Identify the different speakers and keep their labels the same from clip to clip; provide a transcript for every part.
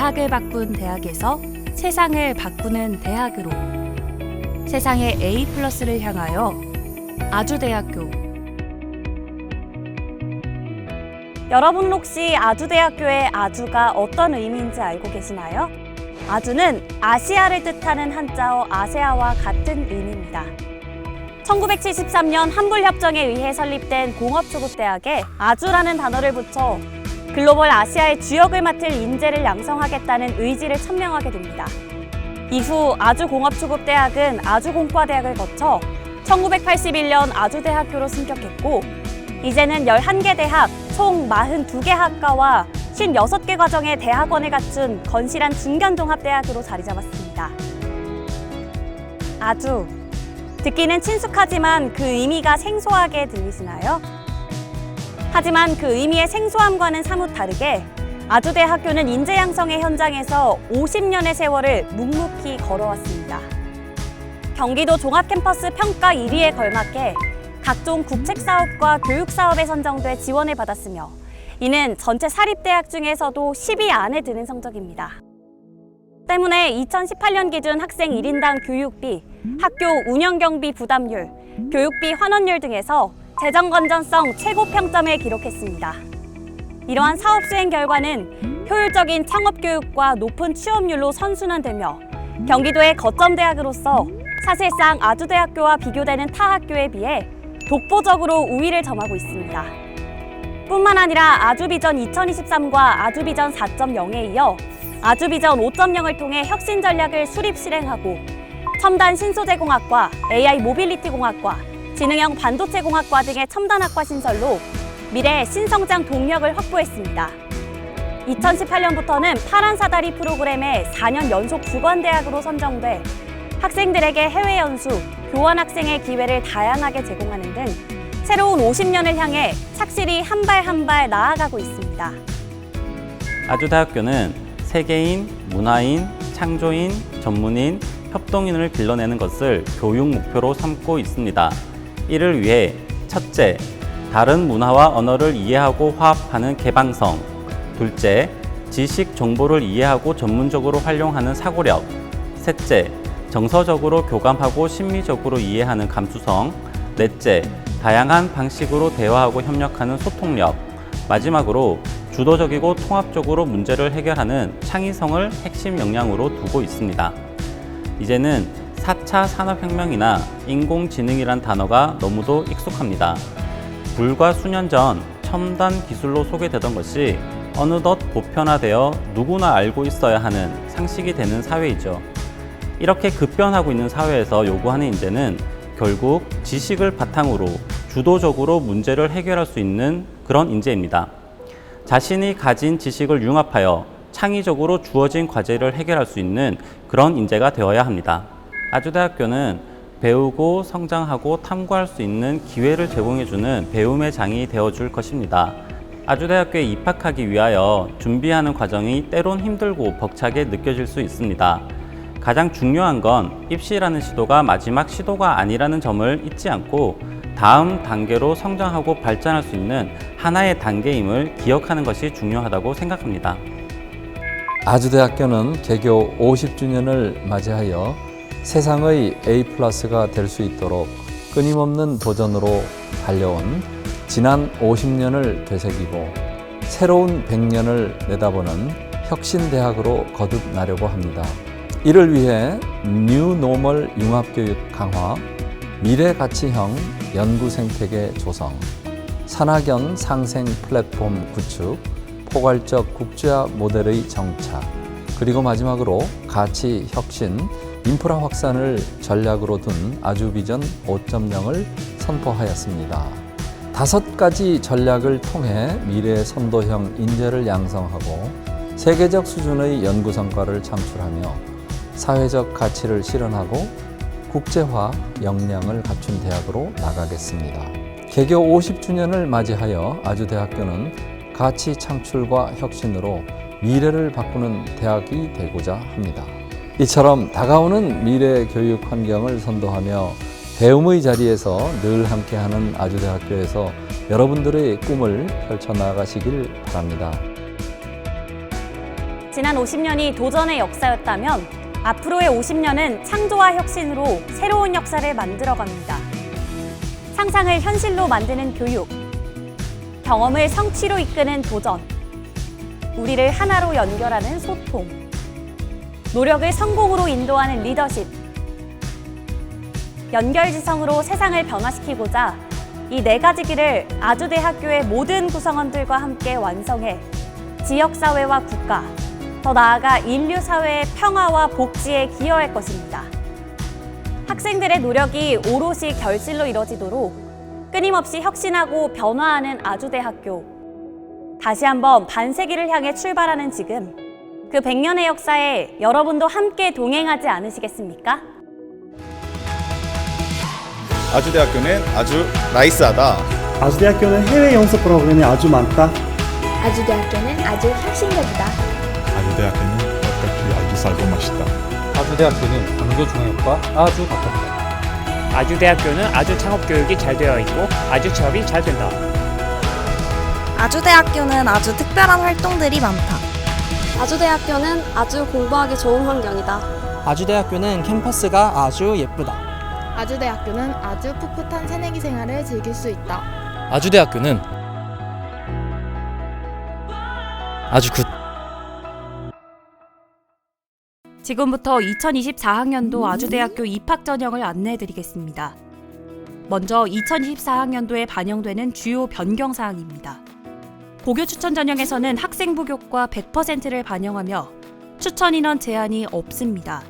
Speaker 1: 대학을 바꾼 대학에서 세상을 바꾸는 대학으로, 세상의 A+를 향하여 아주대학교.
Speaker 2: 여러분 혹시 아주대학교의 아주가 어떤 의미인지 알고 계시나요? 아주는 아시아를 뜻하는 한자어 아세아와 같은 의미입니다. 1973년 한불협정에 의해 설립된 공업초급대학에 아주라는 단어를 붙여 글로벌 아시아의 주역을 맡을 인재를 양성하겠다는 의지를 천명하게 됩니다. 이후 아주공업초급대학은 아주공과대학을 거쳐 1981년 아주대학교로 승격했고, 이제는 11개 대학, 총 42개 학과와 56개 과정의 대학원을 갖춘 건실한 중견종합대학으로 자리 잡았습니다. 아주, 듣기는 친숙하지만 그 의미가 생소하게 들리시나요? 하지만 그 의미의 생소함과는 사뭇 다르게 아주대학교는 인재 양성의 현장에서 50년의 세월을 묵묵히 걸어왔습니다. 경기도 종합캠퍼스 평가 1위에 걸맞게 각종 국책사업과 교육사업에 선정돼 지원을 받았으며, 이는 전체 사립대학 중에서도 10위 안에 드는 성적입니다. 때문에 2018년 기준 학생 1인당 교육비, 학교 운영경비 부담률, 교육비 환원율 등에서 재정 건전성 최고 평점을 기록했습니다. 이러한 사업 수행 결과는 효율적인 창업교육과 높은 취업률로 선순환되며 경기도의 거점대학으로서 사실상 아주대학교와 비교되는 타 학교에 비해 독보적으로 우위를 점하고 있습니다. 뿐만 아니라 아주비전 2023과 아주비전 4.0에 이어 아주비전 5.0을 통해 혁신 전략을 수립 실행하고 첨단 신소재공학과, AI 모빌리티공학과, 지능형 반도체공학과 등의 첨단학과 신설로 미래의 신성장 동력을 확보했습니다. 2018년부터는 파란 사다리 프로그램에 4년 연속 주관대학으로 선정돼 학생들에게 해외 연수, 교환 학생의 기회를 다양하게 제공하는 등 새로운 50년을 향해 착실히 한 발 한 발 나아가고 있습니다.
Speaker 3: 아주대학교는 세계인, 문화인, 창조인, 전문인, 협동인을 길러내는 것을 교육 목표로 삼고 있습니다. 이를 위해 첫째, 다른 문화와 언어를 이해하고 화합하는 개방성. 둘째, 지식, 정보를 이해하고 전문적으로 활용하는 사고력. 셋째, 정서적으로 교감하고 심리적으로 이해하는 감수성. 넷째, 다양한 방식으로 대화하고 협력하는 소통력. 마지막으로 주도적이고 통합적으로 문제를 해결하는 창의성을 핵심 역량으로 두고 있습니다. 이제는 4차 산업혁명이나 인공지능이란 단어가 너무도 익숙합니다. 불과 수년 전 첨단 기술로 소개되던 것이 어느덧 보편화되어 누구나 알고 있어야 하는 상식이 되는 사회이죠. 이렇게 급변하고 있는 사회에서 요구하는 인재는 결국 지식을 바탕으로 주도적으로 문제를 해결할 수 있는 그런 인재입니다. 자신이 가진 지식을 융합하여 창의적으로 주어진 과제를 해결할 수 있는 그런 인재가 되어야 합니다. 아주대학교는 배우고 성장하고 탐구할 수 있는 기회를 제공해주는 배움의 장이 되어줄 것입니다. 아주대학교에 입학하기 위하여 준비하는 과정이 때론 힘들고 벅차게 느껴질 수 있습니다. 가장 중요한 건 입시라는 시도가 마지막 시도가 아니라는 점을 잊지 않고 다음 단계로 성장하고 발전할 수 있는 하나의 단계임을 기억하는 것이 중요하다고 생각합니다.
Speaker 4: 아주대학교는 개교 50주년을 맞이하여 세상의 A+가 될 수 있도록 끊임없는 도전으로 달려온 지난 50년을 되새기고 새로운 100년을 내다보는 혁신대학으로 거듭나려고 합니다. 이를 위해 뉴노멀 융합교육 강화, 미래가치형 연구생태계 조성, 산학연 상생 플랫폼 구축, 포괄적 국제화 모델의 정착, 그리고 마지막으로 가치 혁신, 인프라 확산을 전략으로 둔 아주비전 5.0을 선포하였습니다. 5가지 전략을 통해 미래 선도형 인재를 양성하고 세계적 수준의 연구 성과를 창출하며 사회적 가치를 실현하고 국제화 역량을 갖춘 대학으로 나가겠습니다. 개교 50주년을 맞이하여 아주대학교는 가치 창출과 혁신으로 미래를 바꾸는 대학이 되고자 합니다. 이처럼 다가오는 미래 교육 환경을 선도하며 배움의 자리에서 늘 함께하는 아주대학교에서 여러분들의 꿈을 펼쳐나가시길 바랍니다.
Speaker 2: 지난 50년이 도전의 역사였다면 앞으로의 50년은 창조와 혁신으로 새로운 역사를 만들어갑니다. 상상을 현실로 만드는 교육, 경험을 성취로 이끄는 도전, 우리를 하나로 연결하는 소통, 노력을 성공으로 인도하는 리더십, 연결지성으로 세상을 변화시키고자 이 4가지 길을 아주대학교의 모든 구성원들과 함께 완성해 지역사회와 국가, 더 나아가 인류사회의 평화와 복지에 기여할 것입니다. 학생들의 노력이 오롯이 결실로 이뤄지도록 끊임없이 혁신하고 변화하는 아주대학교. 다시 한번 반세기를 향해 출발하는 지금, 그 100년의 역사에 여러분도 함께 동행하지 않으시겠습니까?
Speaker 5: 아주대학교는 아주 나이스하다.
Speaker 6: 아주대학교는 해외 연수 프로그램이 아주 많다.
Speaker 7: 아주대학교는 아주 혁신적이다.
Speaker 8: 아주대학교는 떡볶이 아주 싸고 맛있다.
Speaker 9: 아주대학교는 광교중학과 아주 가깝다.
Speaker 10: 아주대학교는 아주 창업교육이 잘 되어 있고 아주 취업이 잘 된다.
Speaker 7: 아주대학교는 아주 특별한 활동들이 많다.
Speaker 11: 아주대학교는 아주 공부하기 좋은 환경이다.
Speaker 12: 아주대학교는 캠퍼스가 아주 예쁘다.
Speaker 13: 아주대학교는 아주 풋풋한 새내기 생활을 즐길 수 있다.
Speaker 9: 아주대학교는 아주 굿.
Speaker 1: 지금부터 2024학년도 아주대학교 입학 전형을 안내해드리겠습니다. 먼저 2024학년도에 반영되는 주요 변경 사항입니다. 고교 추천 전형에서는 학생부 교과 100%를 반영하며 추천 인원 제한이 없습니다.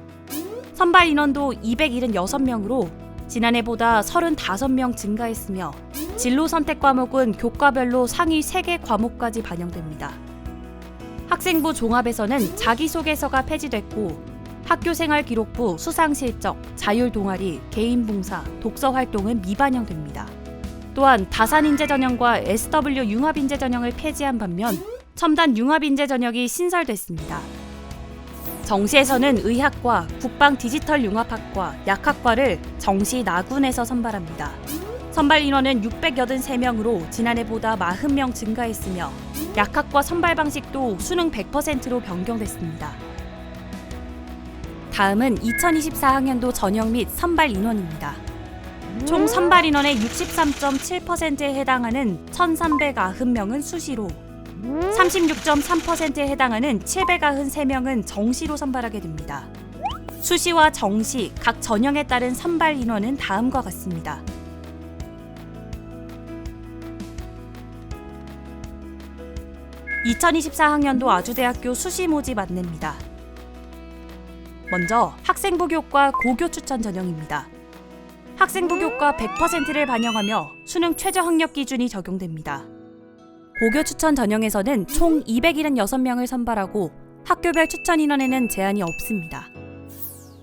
Speaker 1: 선발 인원도 276명으로 지난해보다 35명 증가했으며 진로 선택 과목은 교과별로 상위 3개 과목까지 반영됩니다. 학생부 종합에서는 자기소개서가 폐지됐고 학교생활 기록부, 수상실적, 자율동아리, 개인봉사, 독서 활동은 미반영됩니다. 또한 다산인재 전형과 SW 융합인재 전형을 폐지한 반면 첨단 융합인재 전형이 신설됐습니다. 정시에서는 의학과, 국방 디지털 융합학과, 약학과를 정시 나군에서 선발합니다. 선발 인원은 683명으로 지난해보다 40명 증가했으며 약학과 선발 방식도 수능 100%로 변경됐습니다. 다음은 2024학년도 전형 및 선발 인원입니다. 총 선발 인원의 63.7%에 해당하는 1,390명은 수시로, 36.3%에 해당하는 793명은 정시로 선발하게 됩니다. 수시와 정시 각 전형에 따른 선발 인원은 다음과 같습니다. (2024학년도) 아주대학교 수시 모집 안내입니다. 먼저 학생부 교과 고교 추천 전형입니다. 학생부 교과 100%를 반영하며 수능 최저 학력 기준이 적용됩니다. 고교 추천 전형에서는 총 276명을 선발하고 학교별 추천 인원에는 제한이 없습니다.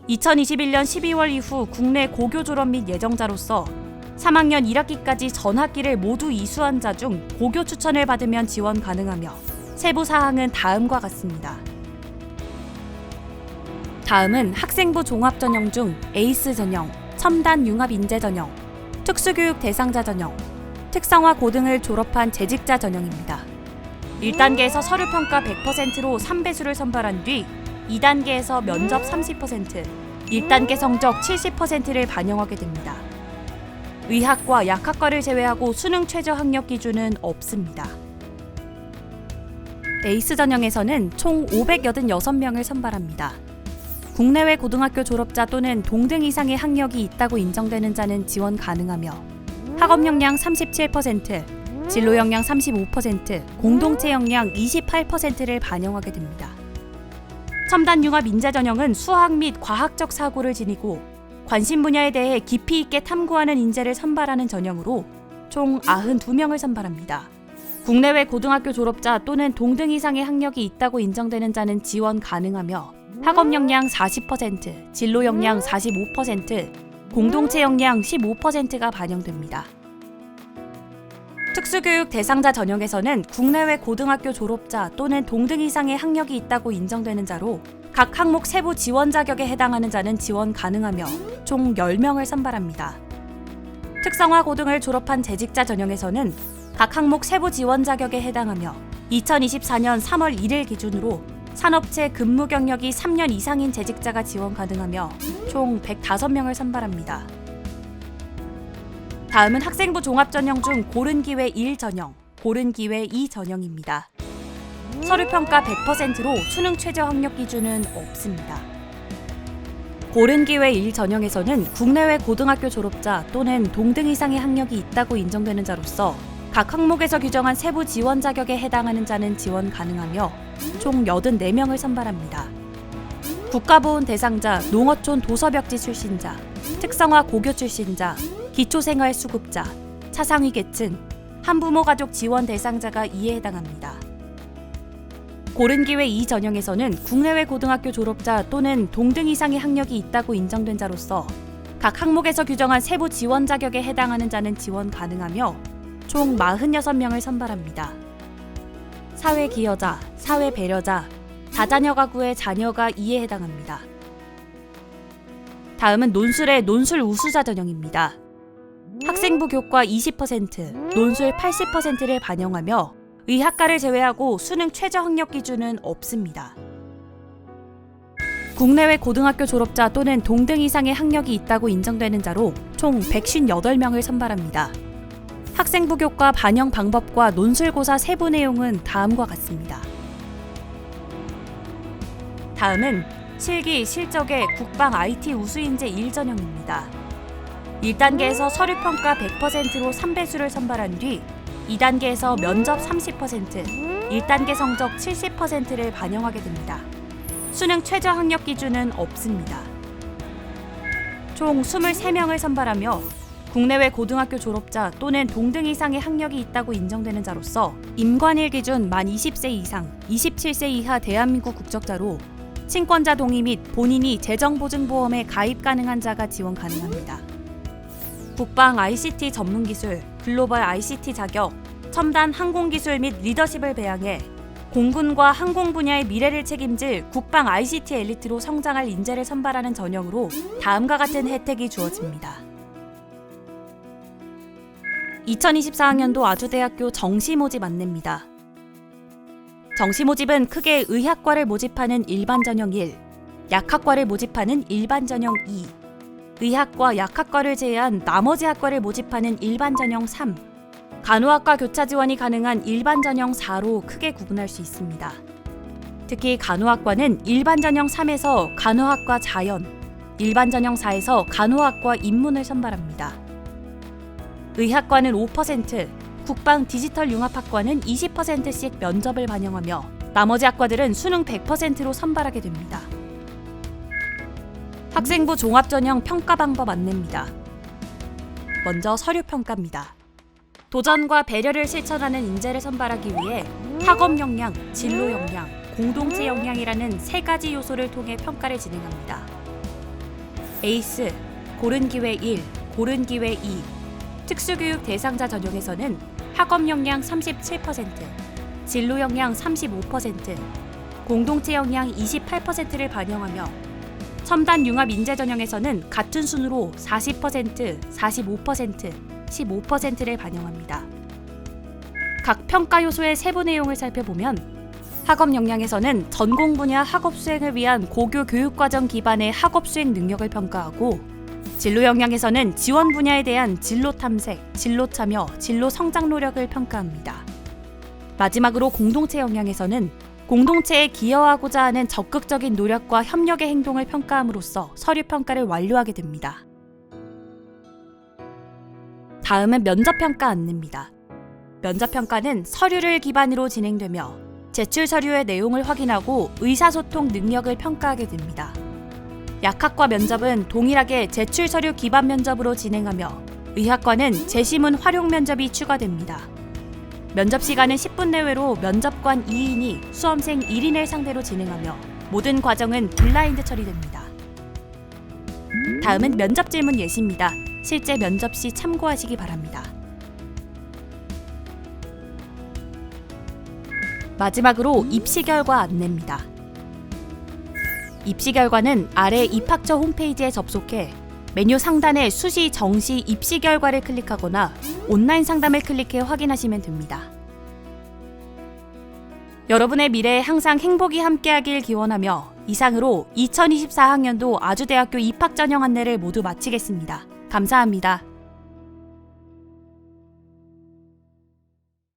Speaker 1: 2021년 12월 이후 국내 고교 졸업 및 예정자로서 3학년 1학기까지 전 학기를 모두 이수한 자 중 고교 추천을 받으면 지원 가능하며 세부 사항은 다음과 같습니다. 다음은 학생부 종합 전형 중 에이스 전형, 첨단 융합 인재 전형, 특수교육 대상자 전형, 특성화 고등을 졸업한 재직자 전형입니다. 1단계에서 서류평가 100%로 3배수를 선발한 뒤 2단계에서 면접 30%, 1단계 성적 70%를 반영하게 됩니다. 의학과 약학과를 제외하고 수능 최저 학력 기준은 없습니다. 에이스 전형에서는 총 586명을 선발합니다. 국내외 고등학교 졸업자 또는 동등 이상의 학력이 있다고 인정되는 자는 지원 가능하며 학업 역량 37%, 진로 역량 35%, 공동체 역량 28%를 반영하게 됩니다. 첨단 융합 인재 전형은 수학 및 과학적 사고를 지니고 관심 분야에 대해 깊이 있게 탐구하는 인재를 선발하는 전형으로 총 92명을 선발합니다. 국내외 고등학교 졸업자 또는 동등 이상의 학력이 있다고 인정되는 자는 지원 가능하며 학업 역량 40%, 진로 역량 45%, 공동체 역량 15%가 반영됩니다. 특수교육 대상자 전형에서는 국내외 고등학교 졸업자 또는 동등 이상의 학력이 있다고 인정되는 자로 각 항목 세부 지원 자격에 해당하는 자는 지원 가능하며 총 10명을 선발합니다. 특성화 고등을 졸업한 재직자 전형에서는 각 항목 세부 지원 자격에 해당하며 2024년 3월 1일 기준으로 산업체 근무 경력이 3년 이상인 재직자가 지원 가능하며 총 105명을 선발합니다. 다음은 학생부 종합전형 중 고른 기회 1 전형, 고른 기회 2 전형입니다. 서류평가 100%로 수능 최저 학력 기준은 없습니다. 고른 기회 1 전형에서는 국내외 고등학교 졸업자 또는 동등 이상의 학력이 있다고 인정되는 자로서 각 항목에서 규정한 세부 지원 자격에 해당하는 자는 지원 가능하며 총 84명을 선발합니다. 국가보훈 대상자, 농어촌 도서벽지 출신자, 특성화 고교 출신자, 기초생활수급자, 차상위 계층, 한부모 가족 지원 대상자가 이에 해당합니다. 고른 기회 2 전형에서는 국내외 고등학교 졸업자 또는 동등 이상의 학력이 있다고 인정된 자로서 각 항목에서 규정한 세부 지원 자격에 해당하는 자는 지원 가능하며 총 46명을 선발합니다. 사회 기여자, 사회 배려자, 다자녀 가구의 자녀가 이에 해당합니다. 다음은 논술의 논술 우수자 전형입니다. 학생부 교과 20%, 논술 80%를 반영하며 의학과를 제외하고 수능 최저 학력 기준은 없습니다. 국내외 고등학교 졸업자 또는 동등 이상의 학력이 있다고 인정되는 자로 총 158명을 선발합니다. 학생부 교과 반영 방법과 논술고사 세부 내용은 다음과 같습니다. 다음은 실기, 실적의 국방 IT 우수인재 1전형입니다. 1단계에서 서류평가 100%로 3배수를 선발한 뒤 2단계에서 면접 30%, 1단계 성적 70%를 반영하게 됩니다. 수능 최저 학력 기준은 없습니다. 총 23명을 선발하며 국내외 고등학교 졸업자 또는 동등 이상의 학력이 있다고 인정되는 자로서 임관일 기준 만 20세 이상, 27세 이하 대한민국 국적자로 친권자 동의 및 본인이 재정보증보험에 가입 가능한 자가 지원 가능합니다. 국방 ICT 전문기술, 글로벌 ICT 자격, 첨단 항공기술 및 리더십을 배양해 공군과 항공 분야의 미래를 책임질 국방 ICT 엘리트로 성장할 인재를 선발하는 전형으로 다음과 같은 혜택이 주어집니다. 2024학년도 아주대학교 정시 모집 안내입니다. 정시 모집은 크게 의학과를 모집하는 일반 전형 1, 약학과를 모집하는 일반 전형 2, 의학과 약학과를 제외한 나머지 학과를 모집하는 일반 전형 3, 간호학과 교차 지원이 가능한 일반 전형 4로 크게 구분할 수 있습니다. 특히 간호학과는 일반 전형 3에서 간호학과 자연, 일반 전형 4에서 간호학과 인문을 선발합니다. 의학과는 5%, 국방 디지털 융합학과는 20%씩 면접을 반영하며 나머지 학과들은 수능 100%로 선발하게 됩니다. 학생부 종합전형 평가 방법 안내입니다. 먼저 서류평가입니다. 도전과 배려를 실천하는 인재를 선발하기 위해 학업 역량, 진로 역량, 공동체 역량이라는 3가지 요소를 통해 평가를 진행합니다. 에이스, 고른 기회 1, 고른 기회 2, 특수교육 대상자 전형에서는 학업 역량 37%, 진로 역량 35%, 공동체 역량 28%를 반영하며 첨단 융합 인재 전형에서는 같은 순으로 40%, 45%, 15%를 반영합니다. 각 평가 요소의 세부 내용을 살펴보면 학업 역량에서는 전공 분야 학업 수행을 위한 고교 교육과정 기반의 학업 수행 능력을 평가하고 진로 역량에서는 지원 분야에 대한 진로 탐색, 진로 참여, 진로 성장 노력을 평가합니다. 마지막으로 공동체 역량에서는 공동체에 기여하고자 하는 적극적인 노력과 협력의 행동을 평가함으로써 서류 평가를 완료하게 됩니다. 다음은 면접평가 안내입니다. 면접평가는 서류를 기반으로 진행되며 제출 서류의 내용을 확인하고 의사소통 능력을 평가하게 됩니다. 약학과 면접은 동일하게 제출 서류 기반 면접으로 진행하며 의학과는 제시문 활용 면접이 추가됩니다. 면접 시간은 10분 내외로 면접관 2인이 수험생 1인을 상대로 진행하며 모든 과정은 블라인드 처리됩니다. 다음은 면접 질문 예시입니다. 실제 면접 시 참고하시기 바랍니다. 마지막으로 입시 결과 안내입니다. 입시 결과는 아래 입학처 홈페이지에 접속해 메뉴 상단에 수시, 정시, 입시 결과를 클릭하거나 온라인 상담을 클릭해 확인하시면 됩니다. 여러분의 미래에 항상 행복이 함께하길 기원하며 이상으로 2024학년도 아주대학교 입학 전형 안내를 모두 마치겠습니다. 감사합니다.